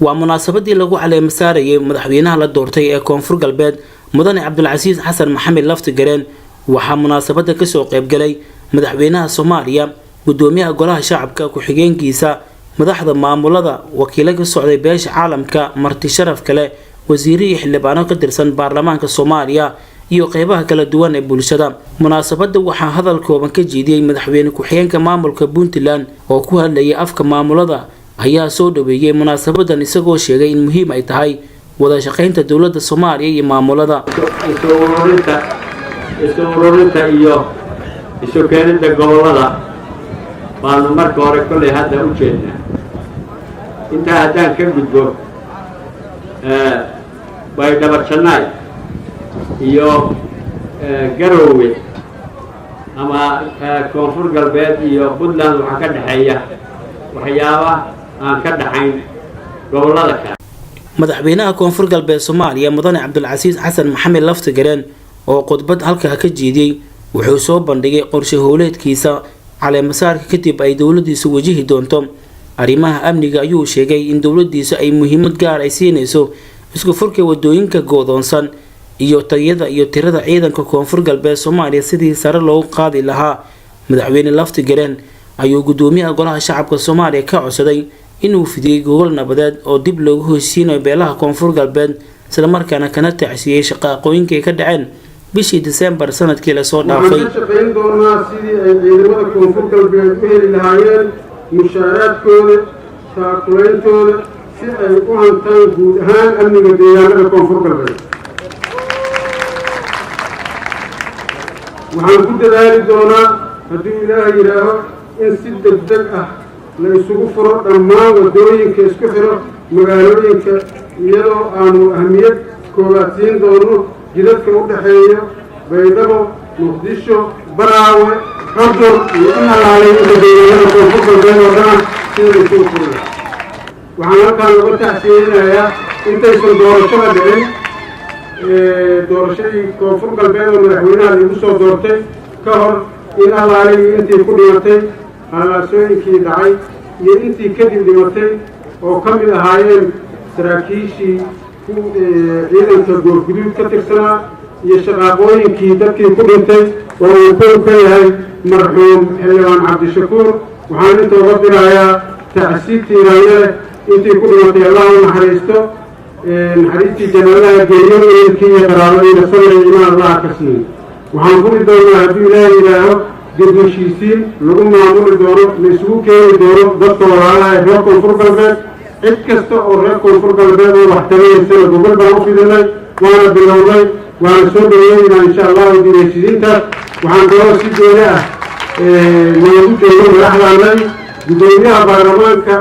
waa munaasabadii lagu caleema saarayay madaxweynaha la doortay ee Koonfur Galbeed mudane Cabdulcasiis Xasan Maxamed Laftigareen waxaa munaasabada ka soo qayb galay madaxweynaha Soomaaliya gudoomiyaha golaha shacabka ku xigeenkiisa madaxda maamulada wakiilada ka socday beesha caalamka marti sharaf kale wasiirihii xildhibaano ka tirsan baarlamaanka Soomaaliya iyo qaybaha kala duwan ee bulshada munaasabada waxaa hadal kooban ka jeediyay madaxweyne ku xigeenka maamulka Puntland oo ku hadlayay afka maamulada ayaa soo dhaweeyay munaasabadan isagoo sheegay in muhiim ay tahay wada shaqeynta dawladda Soomaaliya iyo maamulada isururinta iyo isu keenida gobolada baan marka hore kulay hadda u jeednaa inta haddaan ka gudbo way dhabarjanaay iyo Garowe ama Koonfur Galbeed iyo Puntland waxa ka dhaxeeya waxyaaba aan ka dhaxayn gobolada kale madaxweynaha Koonfur Galbeed Soomaaliya mudane Cabdulcasiis Xasan Maxamed Laftigareen oo khudbad halka ka jeediyay wuxuu soo bandhigay qorshe howleedkiisa caleema saarka kadib ay dawladdiisu wajihi doonto arrimaha amniga ayuu sheegay in dawladdiisu ay muhiimad gaar ay siinayso isku furka wadooyinka goodoonsan iyo tayada iyo tirada ciidanka Koonfur Galbeed Soomaaliya sidii sare loo qaadi lahaa madaxweyne Laftigareen ayuu gudoomiyaha golaha shacabka Soomaaliya ka codsaday inuu fidiyay gogol nabadeed oo dib loogu heshiinayo beelaha Koonfur Galbeed isla markaana kana tacsiyay shaqooyinkii ka dhaceen bishii December sanadkii la soo dhaafay shaqeyn doonaa sidii ay ciidamada Koonfur Galbeed u heli lahaayeen mushaaraadkooda taakulaantooda si ay u hantaan guud ahaan amniga deegaanada Koonfur Galbeed waxaan ku dadaali doonaa haddii Ilaahay yiraaho in si degdeg ah la isugu furo dhammaan wadooyinka isku xiro magaalooyinka iyadoo aanu ahmiyad koowaad siin doono jidadka u dhaxeeya Baydhabo Muqdisho Baraawe Xuddur iyo in alaalay deegaanada Koonfur Galbeed oo dhan sidii isugu furo waxaan halkaan uga taxsiinayaa intaysan doorashada dhicin doorashadii Koonfur Galbeed oo madaxweynaha lagu soo doortay ka hor in alaalay intii ku dhimatay halaasooyinkii dhacay iyo intii kadib dhimatay oo ka mid ahaayeen saraakiishii ciidanka goorguduud ka tirsanaa iyo shaqaaqooyinkii dadkii ku dhintay oo uu kow ka yahay marxuum xildhibaan Cabdishakuur waxaan inta uga dirayaa tacsiib tiiraanye intii ku dhimatay Allah u naxariisto naxariistii jannadaha geeyo eelkii iyo qaraabadiina sabir iyo iimaan Allah ka siiyo waxaan furi doonaa haddii Ilaahay yiraaho dib u heshiisiin lagu maamuli doono la isugu keeni doono dadka walaalaha ee reer Koonfur Galbeed cid kasta oo reer Koonfur Galbeed oo wax tabeeyay gobol baan u fidinay waana bilownay waana soo dhaweynaa insha Allah dib u heshiisiintaas waxaan kaloo si joogto ah loogu joogo madaxdanay gudoomiyaha baarlamaanka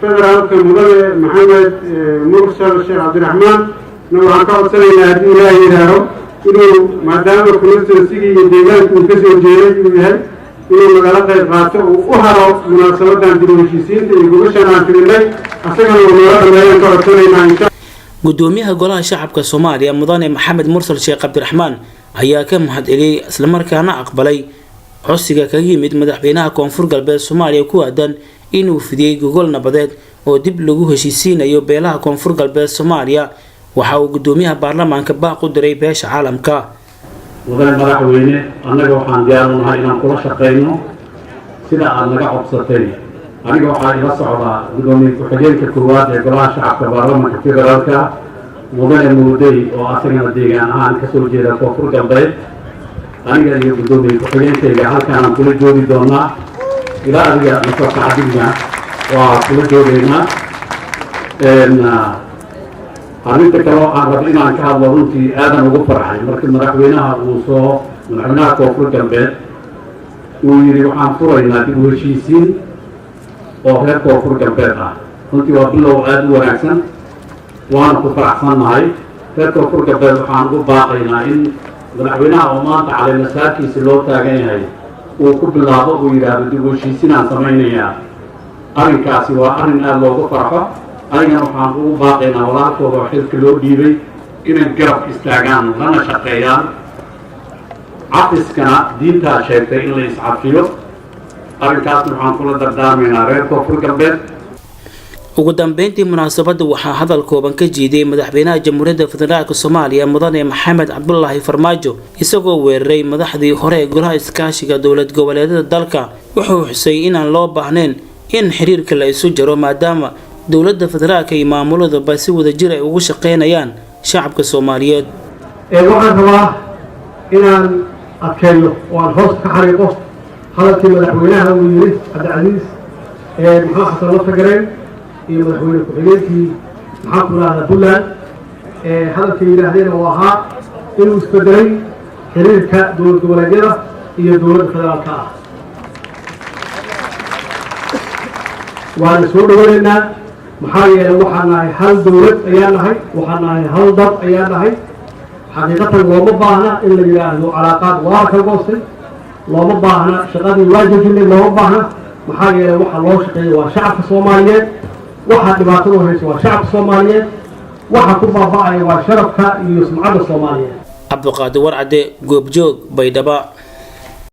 federaalka mudane Maxamed Mursal Sheekh Cabdiraxmaan waxaan ka codsanaynaa haddii Ilaahay yiraaho inuu maadaama constituency-gii iyo deegaanka uu ka soo jeeday uu yahay inuu nagala qayb qaato uu u haro munaasabadan dib u heshiisiinta iyo gobashan aan filinay asagana uu noola dhameeyaan ka codsanaynaa insha gudoomiyaha golaha shacabka Soomaaliya mudane Maxamed Mursal Sheekh Cabdiraxmaan ayaa ka mahadceliyay isla markaana aqbalay codsiga kaga yimid madaxweynaha Koonfur Galbeed Soomaaliya ku aadan inuu fidiyay gogol nabadeed oo dib lagu heshiisiinayo beelaha Koonfur Galbeed Soomaaliya waxa uu gudoomiyaha baarlamaanka baaq u diray beesha caalamka mudane madaxweyne annaga waxaan diyaar u nahay inaan kula shaqeyno sida aad naga codsatay aniga waxaa ila socdaa gudoomiye ku-xigeenka koowaad ee golaha shacabka baarlamaanka federaalka mudane Muudey oo asagana deegaan ahaan ka soo jeeda Koonfur Galbeed aniga iyo gudoomiye ku-xigeenkayga halkaan aan kula joogi doonaa ilaa adiga nasoo kacdigna waa kula joogeynaa arrinta kale oo aan rabo inaan ka hadlo runtii aadan ugu farxay markii madaxweynaha Koonfur Galbeed uu yidhi waxaan furaynaa dib u heshiisiin oo reer Koonfur Galbeed ah runtii waa bilow aad u wanaagsan waana ku faraxsannahay reer Koonfur Galbeed waxaan ugu baaqaynaa in madaxweynaha oo maanta caleema saarkiisa loo taagan yahay uu ku bilaabo uu yidhaahdo dib u heshiisiin aan samaynayaa arrinkaasi waa arrin aad loogu farxo ayagana waxaan ugu baaqaynaa walaalkooda oo xilka loo dhiibay inay garab istaagaan lana shaqeeyaan cafiskana diintaa sheegtay in la iscafiyo arrinkaasna waxaan kula dardaarmaynaa reer koonfur galbeed. ugu dambeyntii munaasabadda waxaa hadal kooban ka jiiday madaxweynaha jamhuuriyadda federaalk soomaaliya mudane maxamed cabdulaahi farmaajo isagoo weeraray madaxdii hore ee golaha iskaashiga dowlad goboleedyada dalka. wuxuu xusay inaan loo baahnayn in xiriirka la isu jaro maadaama dowladda federaalka iyo maamuladuba si wadajir ay ugu shaqeynayaan shacabka Soomaaliyeed. waxaan rabaa inaan adkeeyo oo aan hoos ka xariiqo hadalkii madaxweynaha uu yiri Cabdicasiis maxaa xasan lafta gareen iyo madaxweyne ku-xigeenkii maxaa ku raacda Puntland hadalkii yiraahdeen oo ahaa inuu isbedelay xiriirka dowlad goboleedyada iyo dowladda federaalka ah. waan soo dhaweynaynaa maxaa yeelay waxaan nahay hal dowlad ayaan nahay, waxaan nahay hal dad ayaan nahay. xaqiiqatan looma baahna in la yiraahdo calaaqaad waa ka goostay, looma baahna shaqadii waajibinay, looma baahna maxaa yeelay waxa loo shaqeeyo waa shacabka Soomaaliyeed, waxa dhibaato u hayso waa shacabka Soomaaliyeed, waxa ku baaba'aya waa sharafka iyo sumcadda Soomaaliyeed. Cabdiqaadir Warcade, Goobjoog, Baydhabo.